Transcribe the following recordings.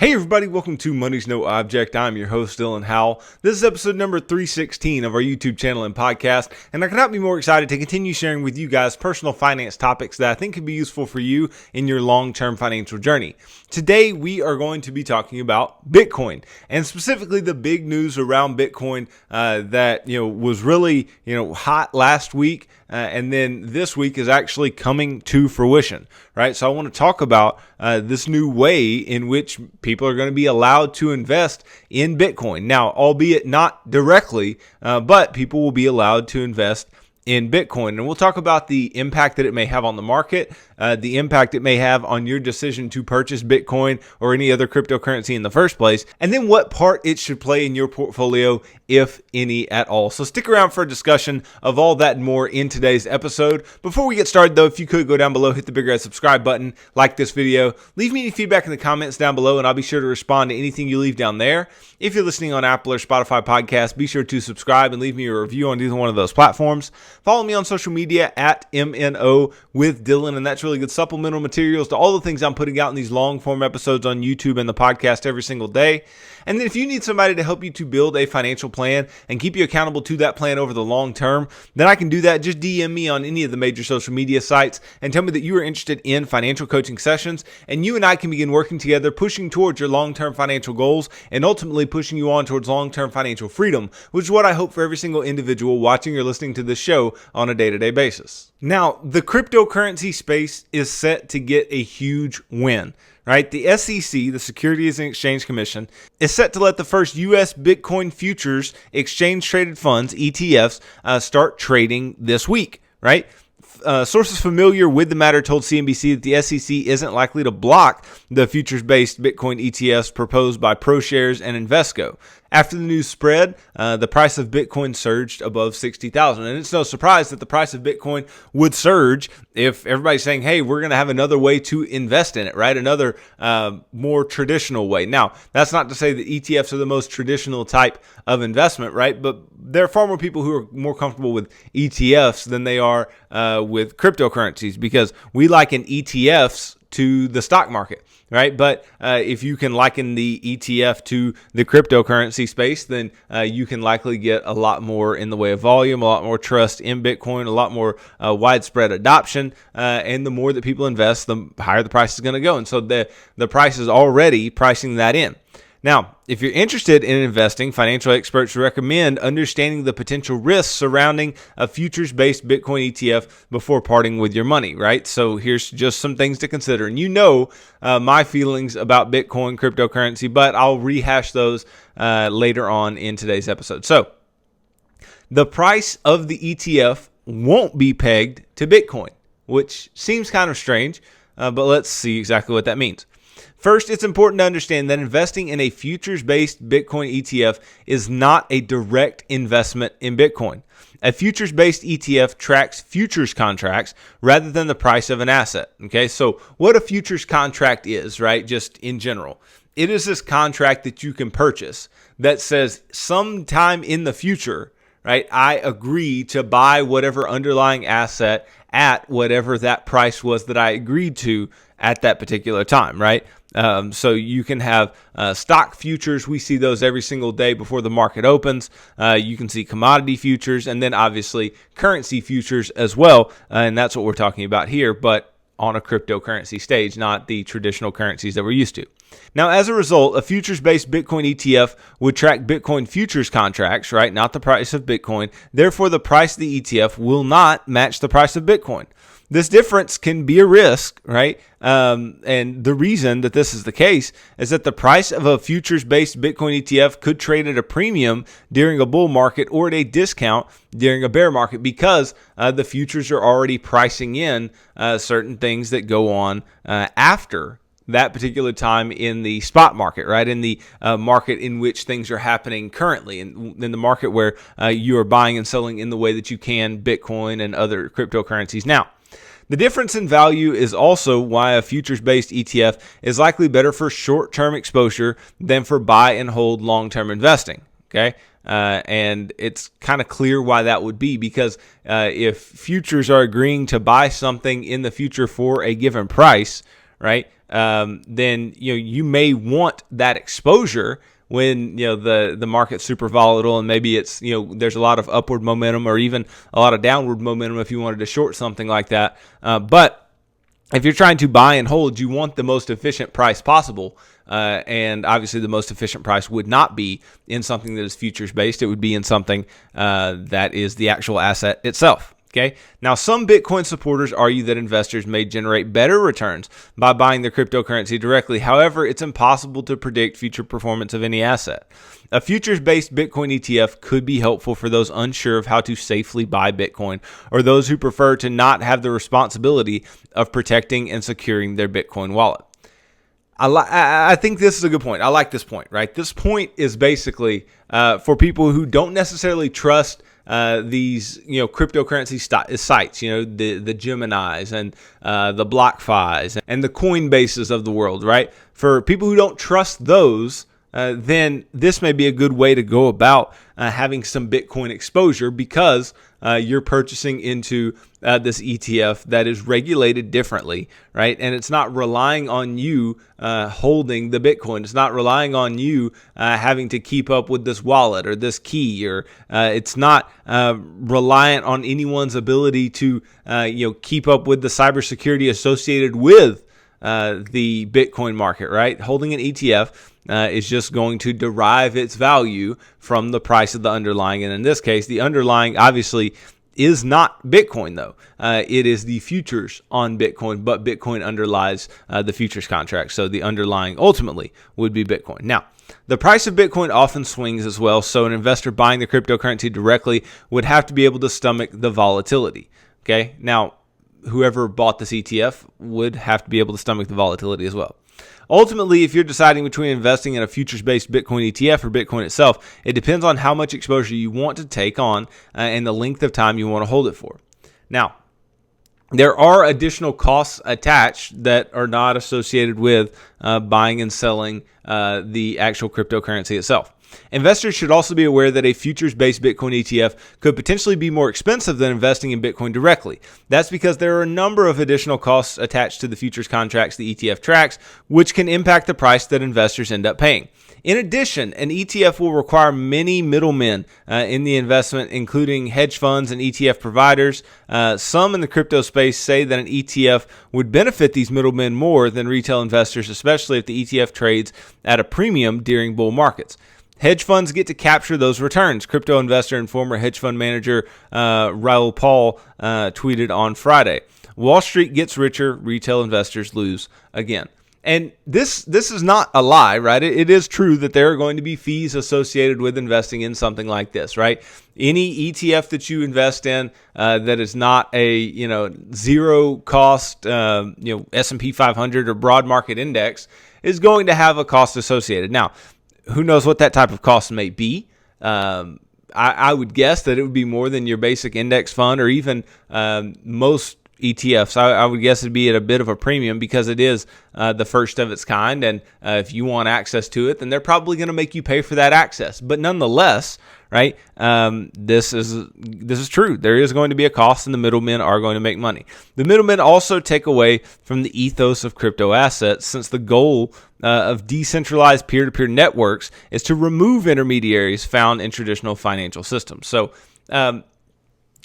Hey everybody, welcome to Money's No Object. I'm your host, Dylan Howell. This is episode number 316 of our YouTube channel and podcast, and I could not be more excited to continue sharing with you guys personal finance topics that I think could be useful for you in your long-term financial journey. Today, we are going to be talking about Bitcoin, and specifically the big news around Bitcoin that was really hot last week, and then this week is actually coming to fruition, right? So I want to talk about this new way in which people are going to be allowed to invest in Bitcoin. Now, albeit not directly, but people will be allowed to invest in Bitcoin. And we'll talk about the impact that it may have on the market, the impact it may have on your decision to purchase Bitcoin or any other cryptocurrency in the first place, and then what part it should play in your portfolio, if any at all. So stick around for a discussion of all that and more in today's episode. Before we get started though, if you could go down below, hit the big red subscribe button, like this video, leave me any feedback in the comments down below, and I'll be sure to respond to anything you leave down there. If you're listening on Apple or Spotify podcasts, be sure to subscribe and leave me a review on either one of those platforms. Follow me on social media at MNO with Dylan, and that's really good supplemental materials to all the things I'm putting out in these long form episodes on YouTube and the podcast every single day. And then if you need somebody to help you to build a financial plan and keep you accountable to that plan over the long term, then I can do that. Just DM me on any of the major social media sites and tell me that you are interested in financial coaching sessions, and you and I can begin working together, pushing towards your long-term financial goals and ultimately pushing you on towards long-term financial freedom, which is what I hope for every single individual watching or listening to this show on a day-to-day basis. Now, the cryptocurrency space is set to get a huge win. Right? The SEC, the Securities and Exchange Commission, is set to let the first U.S. Bitcoin futures exchange-traded funds, ETFs, start trading this week, right? Sources familiar with the matter told CNBC that the SEC isn't likely to block the futures-based Bitcoin ETFs proposed by ProShares and Invesco. After the news spread, the price of Bitcoin surged above 60,000. And it's no surprise that the price of Bitcoin would surge if everybody's saying, hey, we're going to have another way to invest in it, right? Another more traditional way. Now, that's not to say that ETFs are the most traditional type of investment, right? But there are far more people who are more comfortable with ETFs than they are with cryptocurrencies, because we liken ETFs to the stock market, right? But if you can liken the ETF to the cryptocurrency space, then you can likely get a lot more in the way of volume, a lot more trust in Bitcoin, a lot more widespread adoption, and the more that people invest, the higher the price is going to go. And so the price is already pricing that in. Now, if you're interested in investing, financial experts recommend understanding the potential risks surrounding a futures-based Bitcoin ETF before parting with your money, right? So here's just some things to consider. And my feelings about Bitcoin cryptocurrency, but I'll rehash those later on in today's episode. So the price of the ETF won't be pegged to Bitcoin, which seems kind of strange, but let's see exactly what that means. First, it's important to understand that investing in a futures-based Bitcoin ETF is not a direct investment in Bitcoin. A futures-based ETF tracks futures contracts rather than the price of an asset. Okay, so what a futures contract is, right, just in general, it is this contract that you can purchase that says sometime in the future, right, I agree to buy whatever underlying asset at whatever that price was that I agreed to at that particular time, right? So you can have stock futures. We see those every single day before the market opens. You can see commodity futures, and then obviously currency futures as well. And that's what we're talking about here, but on a cryptocurrency stage, not the traditional currencies that we're used to. Now, as a result, a futures-based Bitcoin ETF would track Bitcoin futures contracts, right? Not the price of Bitcoin. Therefore, the price of the ETF will not match the price of Bitcoin. This difference can be a risk, right? And the reason that this is the case is that the price of a futures-based Bitcoin ETF could trade at a premium during a bull market or at a discount during a bear market, because the futures are already pricing in certain things that go on after that particular time in the spot market, right? In the market in which things are happening currently, in the market where you are buying and selling in the way that you can Bitcoin and other cryptocurrencies. Now, the difference in value is also why a futures-based ETF is likely better for short-term exposure than for buy and hold long-term investing, okay? And it's kind of clear why that would be, because if futures are agreeing to buy something in the future for a given price, right? Then you may want that exposure when the market's super volatile and maybe it's there's a lot of upward momentum or even a lot of downward momentum if you wanted to short something like that. But if you're trying to buy and hold, you want the most efficient price possible. And obviously the most efficient price would not be in something that is futures based. It would be in something that is the actual asset itself. Okay. Now, some Bitcoin supporters argue that investors may generate better returns by buying their cryptocurrency directly. However, it's impossible to predict future performance of any asset. A futures-based Bitcoin ETF could be helpful for those unsure of how to safely buy Bitcoin or those who prefer to not have the responsibility of protecting and securing their Bitcoin wallet. I think this is a good point. I like this point, right? This point is basically for people who don't necessarily trust these cryptocurrency sites, the Geminis and the BlockFis and the Coinbases of the world, right? For people who don't trust those, then this may be a good way to go about having some Bitcoin exposure because you're purchasing into this ETF that is regulated differently, right? And it's not relying on you holding the Bitcoin. It's not relying on you having to keep up with this wallet or this key, or it's not reliant on anyone's ability to keep up with the cybersecurity associated with the Bitcoin market, right? Holding an ETF is just going to derive its value from the price of the underlying. And in this case, the underlying obviously is not Bitcoin, though. It is the futures on Bitcoin, but Bitcoin underlies the futures contract. So the underlying ultimately would be Bitcoin. Now, the price of Bitcoin often swings as well. So an investor buying the cryptocurrency directly would have to be able to stomach the volatility. Okay. Now, whoever bought this ETF would have to be able to stomach the volatility as well. Ultimately, if you're deciding between investing in a futures-based Bitcoin ETF or Bitcoin itself, it depends on how much exposure you want to take on and the length of time you want to hold it for. Now, there are additional costs attached that are not associated with buying and selling the actual cryptocurrency itself. Investors should also be aware that a futures-based Bitcoin ETF could potentially be more expensive than investing in Bitcoin directly. That's because there are a number of additional costs attached to the futures contracts the ETF tracks, which can impact the price that investors end up paying. In addition, an ETF will require many middlemen in the investment, including hedge funds and ETF providers. Some in the crypto space say that an ETF would benefit these middlemen more than retail investors, especially if the ETF trades at a premium during bull markets. Hedge funds get to capture those returns. Crypto investor and former hedge fund manager Raoul Pal tweeted on Friday. Wall Street gets richer, retail investors lose again. And this is not a lie, right? It is true that there are going to be fees associated with investing in something like this, right? Any ETF that you invest in that is not a zero cost S&P 500 or broad market index is going to have a cost associated. Now, who knows what that type of cost may be? I would guess that it would be more than your basic index fund or even most ETFs. I would guess it'd be at a bit of a premium because it is the first of its kind. And if you want access to it, then they're probably going to make you pay for that access. But nonetheless, right, this is true. There is going to be a cost and the middlemen are going to make money. The middlemen also take away from the ethos of crypto assets, since the goal of decentralized peer-to-peer networks is to remove intermediaries found in traditional financial systems. So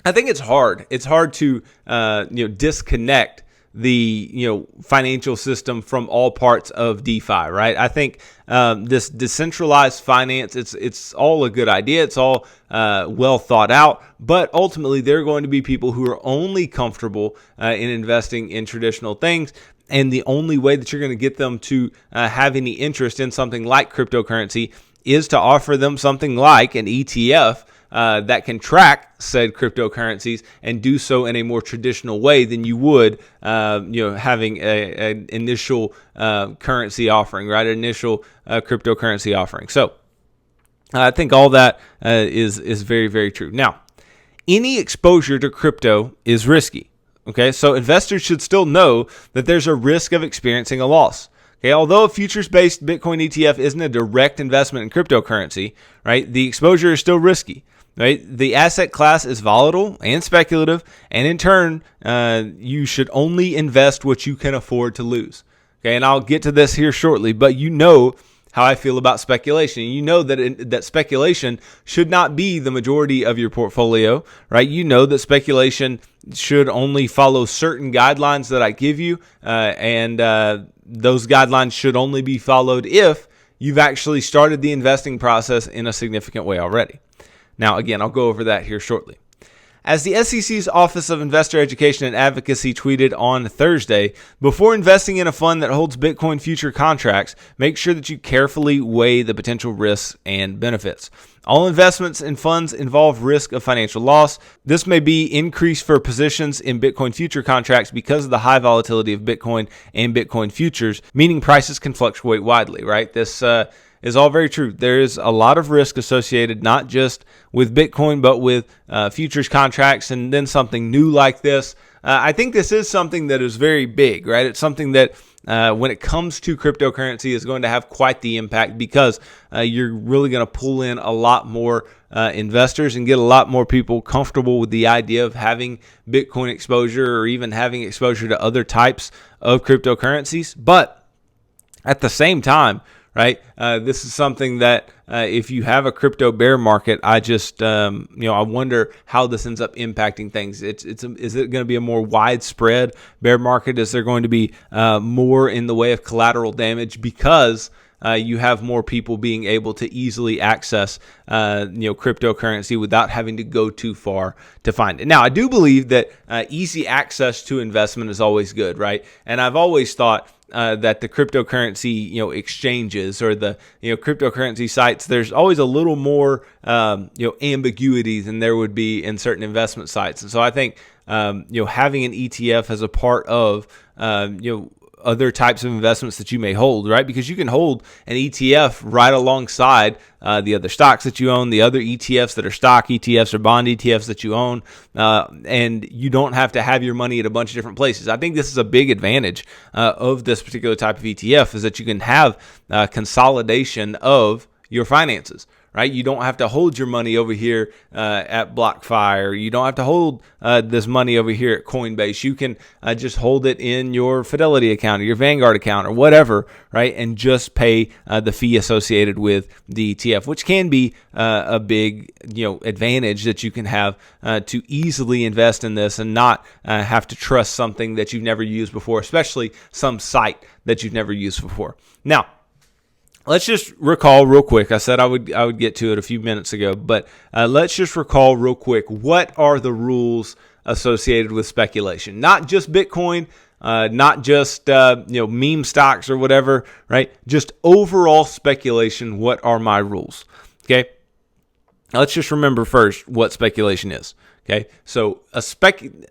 I think it's hard. It's hard to disconnect the financial system from all parts of DeFi, right? I think this decentralized finance, it's all a good idea. It's all well thought out, but ultimately there are going to be people who are only comfortable in investing in traditional things. And the only way that you're going to get them to have any interest in something like cryptocurrency is to offer them something like an ETF that can track said cryptocurrencies and do so in a more traditional way than you would, having an initial currency offering, right? An initial cryptocurrency offering. So I think all that is very, very true. Now, any exposure to crypto is risky. Okay, so investors should still know that there's a risk of experiencing a loss. Okay, although a futures-based Bitcoin ETF isn't a direct investment in cryptocurrency, right, the exposure is still risky. Right, the asset class is volatile and speculative, and in turn, you should only invest what you can afford to lose. Okay, and I'll get to this here shortly, but you know how I feel about speculation. You know that speculation should not be the majority of your portfolio, right? You know that speculation should only follow certain guidelines that I give you, and those guidelines should only be followed if you've actually started the investing process in a significant way already. Now, again, I'll go over that here shortly. As the SEC's Office of Investor Education and Advocacy tweeted on Thursday, before investing in a fund that holds Bitcoin future contracts, make sure that you carefully weigh the potential risks and benefits. All investments in funds involve risk of financial loss. This may be increased for positions in Bitcoin future contracts because of the high volatility of Bitcoin and Bitcoin futures, meaning prices can fluctuate widely, right? This is all very true. There is a lot of risk associated not just with Bitcoin, but with futures contracts and then something new like this. I think this is something that is very big, right? It's something that when it comes to cryptocurrency is going to have quite the impact because you're really going to pull in a lot more investors and get a lot more people comfortable with the idea of having Bitcoin exposure or even having exposure to other types of cryptocurrencies. But at the same time, right? This is something that if you have a crypto bear market, I just, I wonder how this ends up impacting things. Is it going to be a more widespread bear market? Is there going to be more in the way of collateral damage because you have more people being able to easily access, cryptocurrency without having to go too far to find it? Now, I do believe that easy access to investment is always good, right? And I've always thought that the cryptocurrency, exchanges or the, cryptocurrency sites, there's always a little more, ambiguity than there would be in certain investment sites. And so I think, having an ETF as a part of, other types of investments that you may hold, right? Because you can hold an ETF right alongside the other stocks that you own, the other ETFs that are stock ETFs or bond ETFs that you own, and you don't have to have your money at a bunch of different places. I think this is a big advantage of this particular type of ETF is that you can have consolidation of your finances. Right? You don't have to hold your money over here at BlockFi, or you don't have to hold this money over here at Coinbase. You can just hold it in your Fidelity account or your Vanguard account or whatever, right? And just pay the fee associated with the ETF, which can be a big, advantage that you can have to easily invest in this and not have to trust something that you've never used before, especially some site that you've never used before. Now, let's just recall real quick. I said I would get to it a few minutes ago, but let's just recall real quick. What are the rules associated with speculation? Not just Bitcoin, not just meme stocks or whatever, right? Just overall speculation. What are my rules? Okay. Now let's just remember first what speculation is. Okay. So a speculative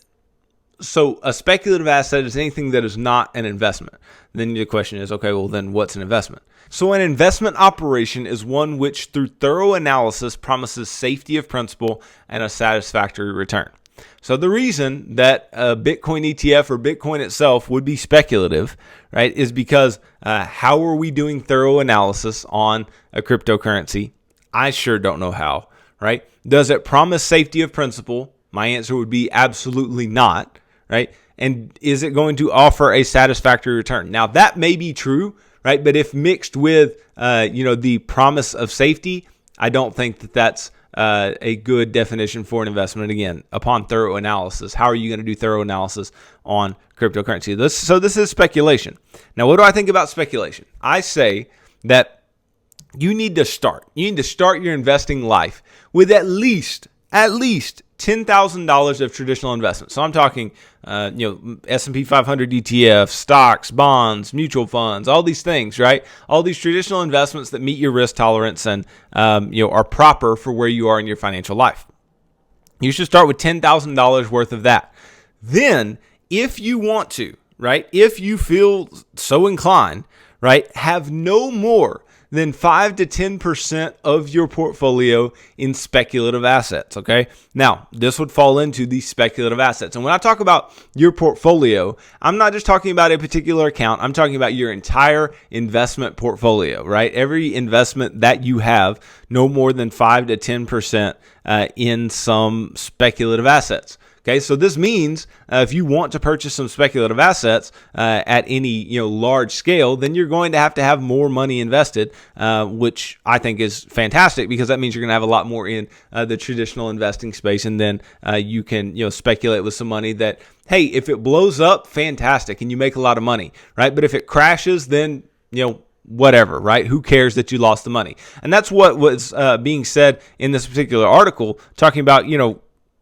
asset is anything that is not an investment. Then the question is, okay, well then what's an investment? So an investment operation is one which through thorough analysis promises safety of principal and a satisfactory return. So the reason that a Bitcoin ETF or Bitcoin itself would be speculative, right, is because how are we doing thorough analysis on a cryptocurrency? I sure don't know how, right? Does it promise safety of principal? My answer would be absolutely not, right? And is it going to offer a satisfactory return? Now that may be true, right? But if mixed with, the promise of safety, I don't think that that's a good definition for an investment. Again, upon thorough analysis, how are you going to do thorough analysis on cryptocurrency? This is speculation. Now, what do I think about speculation? I say that you need to start your investing life with at least $10,000 of traditional investment. So I'm talking, S&P 500 ETFs, stocks, bonds, mutual funds, all these things, right? All these traditional investments that meet your risk tolerance and, are proper for where you are in your financial life. You should start with $10,000 worth of that. Then, if you want to, right, if you feel so inclined, right, have no more than 5 to 10% of your portfolio in speculative assets, okay? Now, this would fall into these speculative assets. And when I talk about your portfolio, I'm not just talking about a particular account. I'm talking about your entire investment portfolio, right? Every investment that you have, no more than 5 to 10% in some speculative assets. Okay, so this means if you want to purchase some speculative assets at any large scale, then you're going to have more money invested, which I think is fantastic because that means you're going to have a lot more in the traditional investing space, and then you can speculate with some money that, hey, if it blows up, fantastic, and you make a lot of money, right? But if it crashes, then whatever, right? Who cares that you lost the money? And that's what was being said in this particular article, talking about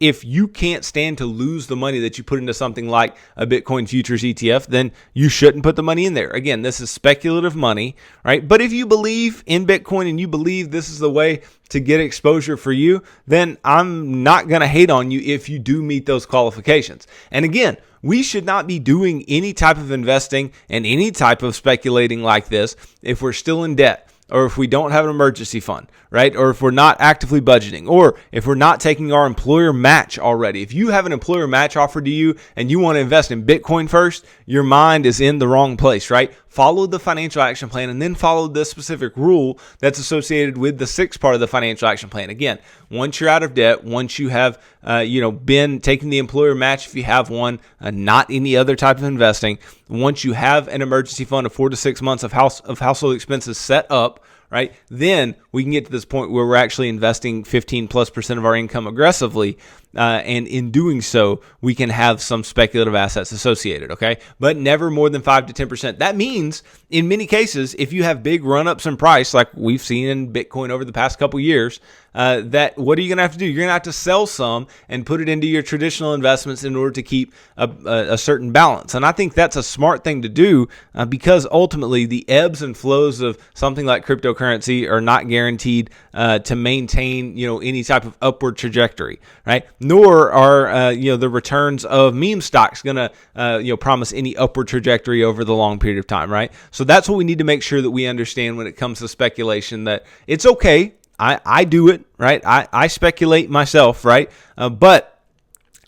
if you can't stand to lose the money that you put into something like a Bitcoin futures ETF, then you shouldn't put the money in there. Again, this is speculative money, right? But if you believe in Bitcoin and you believe this is the way to get exposure for you, then I'm not going to hate on you if you do meet those qualifications. And again, we should not be doing any type of investing and any type of speculating like this if we're still in debt, or if we don't have an emergency fund, right? Or if we're not actively budgeting, or if we're not taking our employer match already. If you have an employer match offered to you and you want to invest in Bitcoin first, your mind is in the wrong place, right? Follow the financial action plan and then follow this specific rule that's associated with the sixth part of the financial action plan. Again, once you're out of debt, once you have been taking the employer match if you have one, not any other type of investing, once you have an emergency fund of 4 to 6 months of household expenses set up, right, then we can get to this point where we're actually investing 15+% of our income aggressively. And in doing so, we can have some speculative assets associated, okay? But never more than 5 to 10%. That means, in many cases, if you have big run-ups in price, like we've seen in Bitcoin over the past couple years, that what are you going to have to do? You're going to have to sell some and put it into your traditional investments in order to keep a certain balance. And I think that's a smart thing to do because ultimately the ebbs and flows of something like cryptocurrency are not guaranteed to maintain, any type of upward trajectory, right? Nor are the returns of meme stocks going to promise any upward trajectory over the long period of time, right? So that's what we need to make sure that we understand when it comes to speculation, that it's okay. I do it, right? I speculate myself, right? But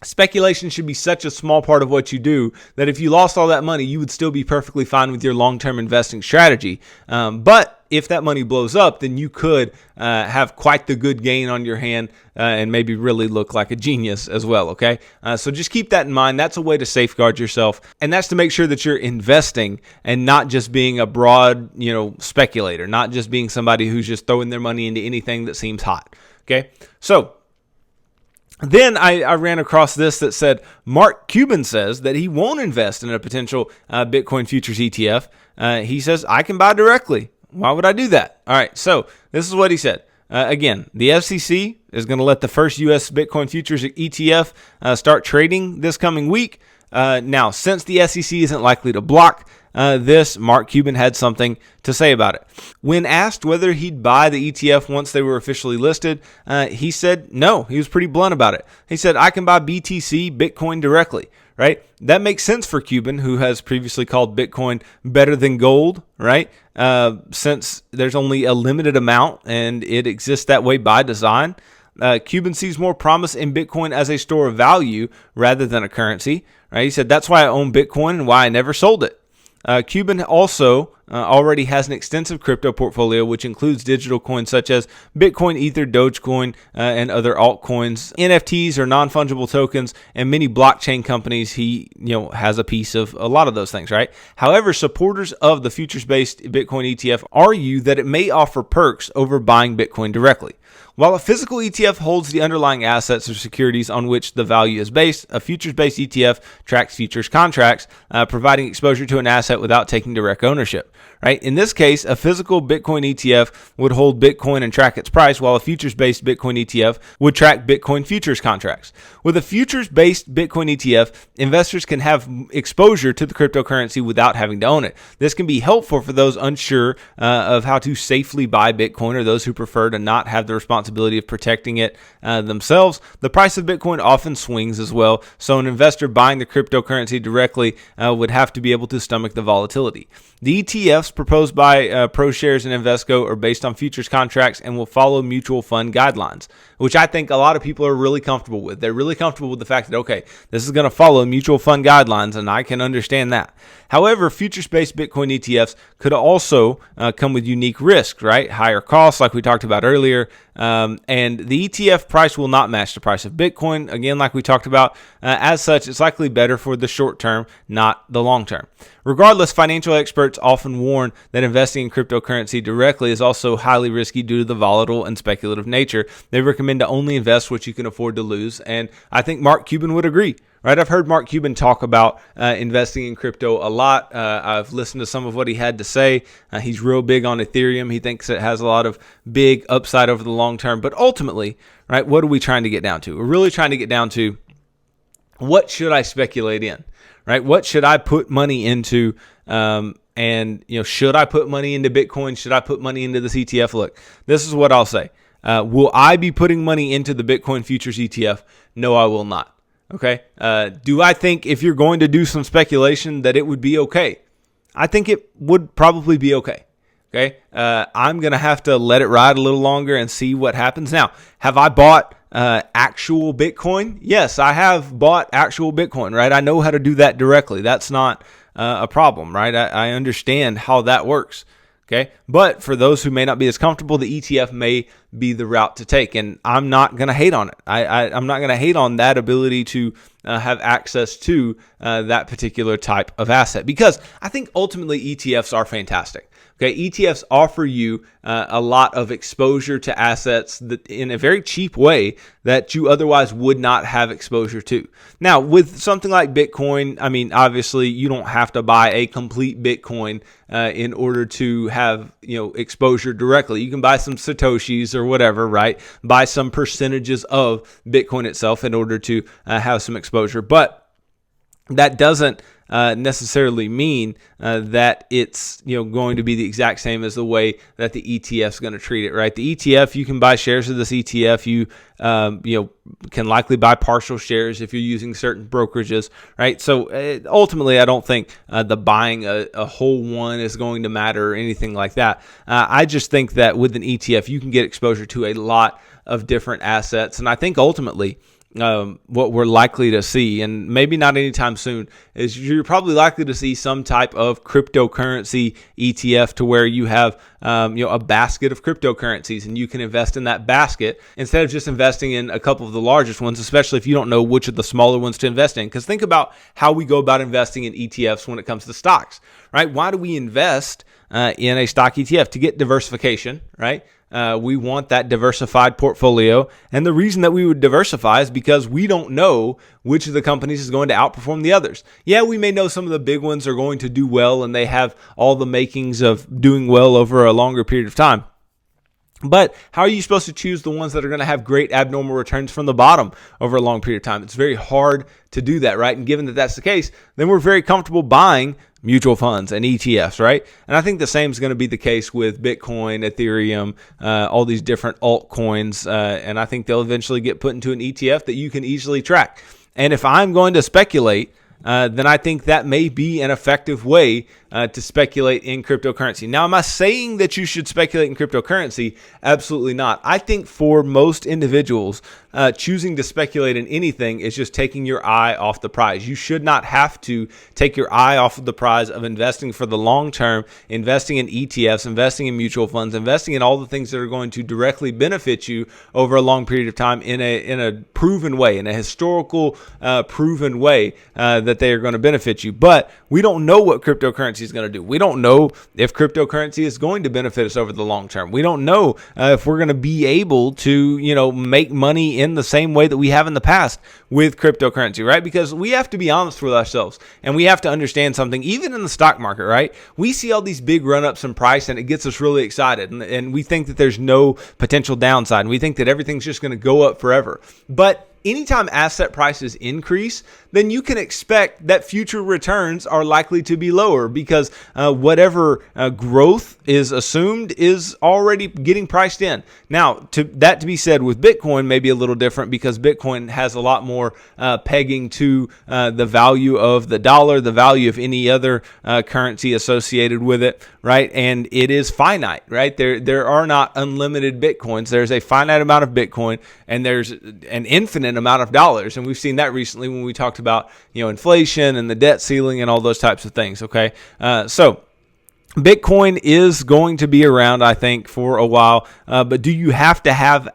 speculation should be such a small part of what you do that if you lost all that money, you would still be perfectly fine with your long-term investing strategy. But if that money blows up, then you could have quite the good gain on your hand and maybe really look like a genius as well, okay? So just keep that in mind. That's a way to safeguard yourself, and that's to make sure that you're investing and not just being a broad, speculator, not just being somebody who's just throwing their money into anything that seems hot, okay? So then I ran across this that said, Mark Cuban says that he won't invest in a potential Bitcoin futures ETF. He says, I can buy directly. Why would I do that? All right, so this is what he said. Again, the SEC is going to let the first U.S. Bitcoin futures ETF start trading this coming week. Now, since the SEC isn't likely to block this, Mark Cuban had something to say about it. When asked whether he'd buy the ETF once they were officially listed, he said no. He was pretty blunt about it. He said, I can buy BTC, Bitcoin directly, right? That makes sense for Cuban, who has previously called Bitcoin better than gold, right? Since there's only a limited amount and it exists that way by design. Cuban sees more promise in Bitcoin as a store of value rather than a currency, right? He said, that's why I own Bitcoin and why I never sold it. Cuban also already has an extensive crypto portfolio, which includes digital coins such as Bitcoin, Ether, Dogecoin, and other altcoins, NFTs or non-fungible tokens, and many blockchain companies. He has a piece of a lot of those things, right? However, supporters of the futures-based Bitcoin ETF argue that it may offer perks over buying Bitcoin directly. While a physical ETF holds the underlying assets or securities on which the value is based, a futures-based ETF tracks futures contracts, providing exposure to an asset without taking direct ownership. Right? In this case, a physical Bitcoin ETF would hold Bitcoin and track its price, while a futures-based Bitcoin ETF would track Bitcoin futures contracts. With a futures-based Bitcoin ETF, investors can have exposure to the cryptocurrency without having to own it. This can be helpful for those unsure of how to safely buy Bitcoin, or those who prefer to not have the responsibility of protecting it themselves. The price of Bitcoin often swings as well, so an investor buying the cryptocurrency directly would have to be able to stomach the volatility. The ETF ETFs proposed by ProShares and Invesco are based on futures contracts and will follow mutual fund guidelines, which I think a lot of people are really comfortable with. They're really comfortable with the fact that, okay, this is going to follow mutual fund guidelines, and I can understand that. However, futures-based Bitcoin ETFs could also come with unique risks, right? Higher costs, like we talked about earlier, and the ETF price will not match the price of Bitcoin. Again, like we talked about, as such, it's likely better for the short term, not the long term. Regardless, financial experts often warn that investing in cryptocurrency directly is also highly risky due to the volatile and speculative nature. They recommend to only invest what you can afford to lose, and I think Mark Cuban would agree. Right, I've heard Mark Cuban talk about investing in crypto a lot. I've listened to some of what he had to say. He's real big on Ethereum. He thinks it has a lot of big upside over the long term. But ultimately, right, what are we trying to get down to? We're really trying to get down to, what should I speculate in? Right, what should I put money into? And should I put money into Bitcoin? Should I put money into this ETF? Look, this is what I'll say. Will I be putting money into the Bitcoin futures ETF? No, I will not. Okay. Do I think if you're going to do some speculation that it would be okay? I think it would probably be okay. Okay. I'm going to have to let it ride a little longer and see what happens. Now, have I bought actual Bitcoin? Yes, I have bought actual Bitcoin, right? I know how to do that directly. That's not a problem, right? I understand how that works. Okay, but for those who may not be as comfortable, the ETF may be the route to take, and I'm not going to hate on it. I'm not going to hate on that ability to have access to that particular type of asset, because I think ultimately ETFs are fantastic. Okay, ETFs offer you a lot of exposure to assets that in a very cheap way that you otherwise would not have exposure to. Now, with something like Bitcoin, I mean, obviously you don't have to buy a complete Bitcoin in order to have exposure directly. You can buy some Satoshis or whatever, right? Buy some percentages of Bitcoin itself in order to have some exposure, but that doesn't necessarily mean that it's going to be the exact same as the way that the ETF is going to treat it, right? The ETF, you can buy shares of this ETF. You can likely buy partial shares if you're using certain brokerages, right? So ultimately, I don't think the buying a whole one is going to matter or anything like that. I just think that with an ETF, you can get exposure to a lot of different assets, and I think ultimately, what we're likely to see, and maybe not anytime soon, is you're probably likely to see some type of cryptocurrency ETF to where you have a basket of cryptocurrencies, and you can invest in that basket instead of just investing in a couple of the largest ones, especially if you don't know which of the smaller ones to invest in. Because think about how we go about investing in ETFs when it comes to stocks, right? Why do we invest in a stock ETF? To get diversification, right? We want that diversified portfolio. And the reason that we would diversify is because we don't know which of the companies is going to outperform the others. Yeah, we may know some of the big ones are going to do well and they have all the makings of doing well over a longer period of time. But how are you supposed to choose the ones that are going to have great abnormal returns from the bottom over a long period of time? It's very hard to do that, right? And given that that's the case, then we're very comfortable buying mutual funds and ETFs, right? And I think the same is going to be the case with Bitcoin, Ethereum, all these different altcoins. And I think they'll eventually get put into an ETF that you can easily track. And if I'm going to speculate, then I think that may be an effective way to speculate in cryptocurrency. Now, am I saying that you should speculate in cryptocurrency? Absolutely not. I think for most individuals, choosing to speculate in anything is just taking your eye off the prize. You should not have to take your eye off of the prize of investing for the long term, investing in ETFs, investing in mutual funds, investing in all the things that are going to directly benefit you over a long period of time in a proven way, in a historical proven way that they are going to benefit you. But we don't know what cryptocurrency is going to do. We don't know if cryptocurrency is going to benefit us over the long term. We don't know if we're going to be able to, make money in the same way that we have in the past with cryptocurrency, right? Because we have to be honest with ourselves and we have to understand something, even in the stock market, right? We see all these big run-ups in price and it gets us really excited and we think that there's no potential downside and we think that everything's just going to go up forever. But anytime asset prices increase, then you can expect that future returns are likely to be lower because whatever growth is assumed is already getting priced in. Now, to be said, with Bitcoin, maybe a little different because Bitcoin has a lot more pegging to the value of the dollar, the value of any other currency associated with it, right? And it is finite, right? There are not unlimited Bitcoins. There's a finite amount of Bitcoin, and there's an infinite amount of dollars. And we've seen that recently when we talked about, inflation and the debt ceiling and all those types of things. Okay. So Bitcoin is going to be around, I think, for a while. But do you have to have,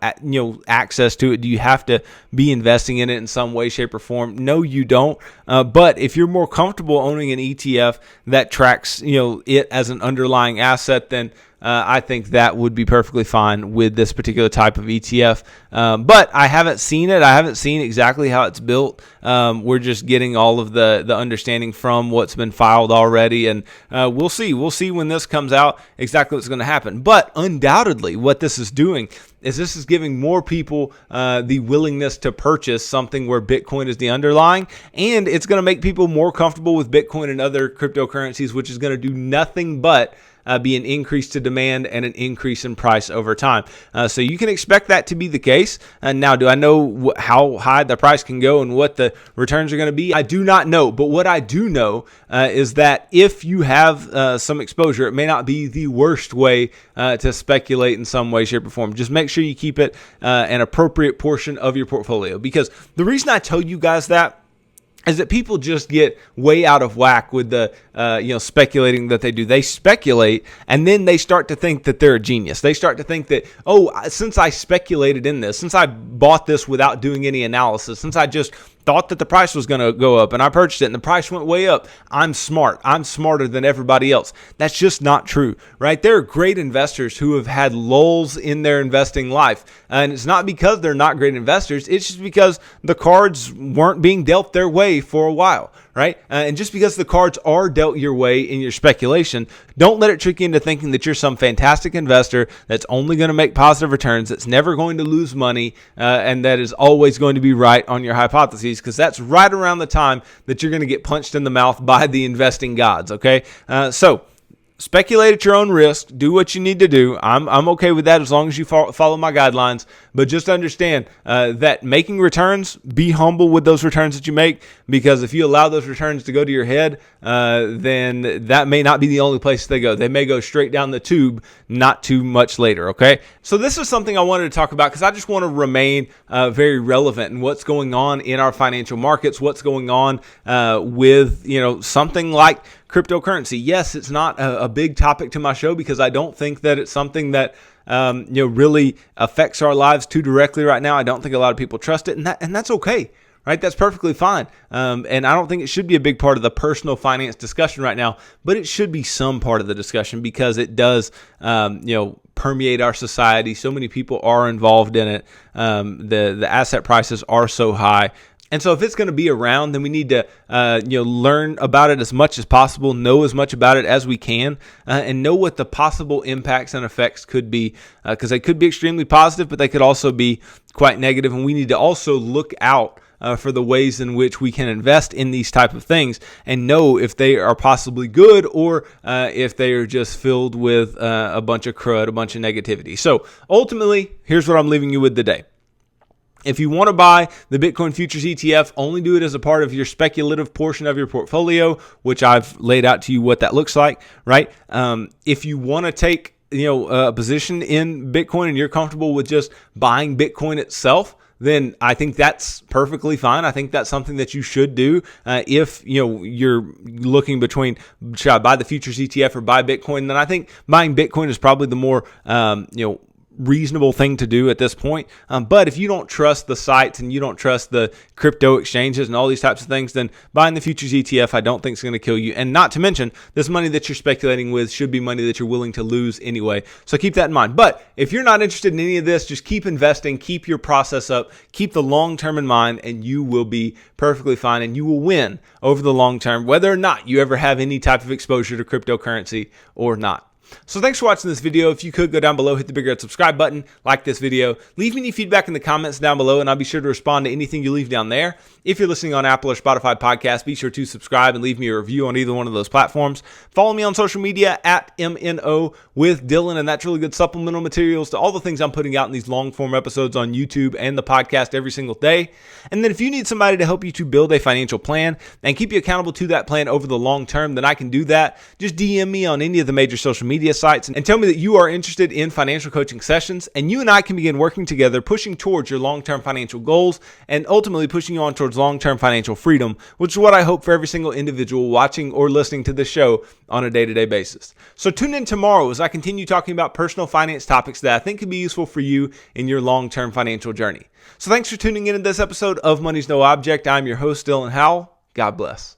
access to it? Do you have to be investing in it in some way, shape, or form? No, you don't. But if you're more comfortable owning an ETF that tracks, it as an underlying asset, then I think that would be perfectly fine with this particular type of ETF. But I haven't seen it. I haven't seen exactly how it's built. We're just getting all of the understanding from what's been filed already. And we'll see. We'll see when this comes out exactly what's going to happen. But undoubtedly, what this is doing is this is giving more people the willingness to purchase something where Bitcoin is the underlying. And it's going to make people more comfortable with Bitcoin and other cryptocurrencies, which is going to do nothing but be an increase to demand and an increase in price over time. So you can expect that to be the case. Now, do I know how high the price can go and what the returns are going to be? I do not know. But what I do know is that if you have some exposure, it may not be the worst way to speculate in some way, shape, or form. Just make sure you keep it an appropriate portion of your portfolio. Because the reason I tell you guys that is that people just get way out of whack with the speculating that they do. They speculate, and then they start to think that they're a genius. They start to think that, since I speculated in this, since I bought this without doing any analysis, since I just thought that the price was going to go up and I purchased it and the price went way up, I'm smart. I'm smarter than everybody else. That's just not true, right? There are great investors who have had lulls in their investing life. And it's not because they're not great investors. It's just because the cards weren't being dealt their way for a while, right? And just because the cards are dealt your way in your speculation, don't let it trick you into thinking that you're some fantastic investor that's only going to make positive returns, that's never going to lose money, and that is always going to be right on your hypotheses, because that's right around the time that you're going to get punched in the mouth by the investing gods, okay? So speculate at your own risk. Do what you need to do. I'm okay with that as long as you follow my guidelines. But just understand that making returns, be humble with those returns that you make, because if you allow those returns to go to your head, then that may not be the only place they go. They may go straight down the tube not too much later, okay? So this is something I wanted to talk about because I just want to remain very relevant in what's going on in our financial markets, what's going on with, something like cryptocurrency. Yes, it's not a big topic to my show because I don't think that it's something that really affects our lives too directly right now. I don't think a lot of people trust it, and that's okay, right? That's perfectly fine. And I don't think it should be a big part of the personal finance discussion right now, but it should be some part of the discussion because it does, permeate our society. So many people are involved in it. The asset prices are so high. And so if it's going to be around, then we need to, learn about it as much as possible, know as much about it as we can, and know what the possible impacts and effects could be, because they could be extremely positive, but they could also be quite negative. And we need to also look out for the ways in which we can invest in these type of things and know if they are possibly good or if they are just filled with a bunch of crud, a bunch of negativity. So ultimately, here's what I'm leaving you with today. If you want to buy the Bitcoin futures ETF, only do it as a part of your speculative portion of your portfolio, which I've laid out to you what that looks like, right? If you want to take, a position in Bitcoin and you're comfortable with just buying Bitcoin itself, then I think that's perfectly fine. I think that's something that you should do. If you're looking between should I buy the futures ETF or buy Bitcoin, then I think buying Bitcoin is probably the more reasonable thing to do at this point. But if you don't trust the sites and you don't trust the crypto exchanges and all these types of things, then buying the futures ETF, I don't think is going to kill you. And not to mention, this money that you're speculating with should be money that you're willing to lose anyway. So keep that in mind. But if you're not interested in any of this, just keep investing, keep your process up, keep the long term in mind, and you will be perfectly fine and you will win over the long term, whether or not you ever have any type of exposure to cryptocurrency or not. So thanks for watching this video. If you could go down below, hit the big red subscribe button, like this video, leave me any feedback in the comments down below, and I'll be sure to respond to anything you leave down there. If you're listening on Apple or Spotify podcasts, be sure to subscribe and leave me a review on either one of those platforms. Follow me on social media at MNO with Dylan, and that's really good supplemental materials to all the things I'm putting out in these long form episodes on YouTube and the podcast every single day. And then if you need somebody to help you to build a financial plan and keep you accountable to that plan over the long term, then I can do that. Just DM me on any of the major social media sites and tell me that you are interested in financial coaching sessions, and you and I can begin working together, pushing towards your long-term financial goals and ultimately pushing you on towards long-term financial freedom, which is what I hope for every single individual watching or listening to this show on a day-to-day basis. So tune in tomorrow as I continue talking about personal finance topics that I think can be useful for you in your long-term financial journey. So thanks for tuning in to this episode of Money's No Object. I'm your host, Dylan Howell. God bless.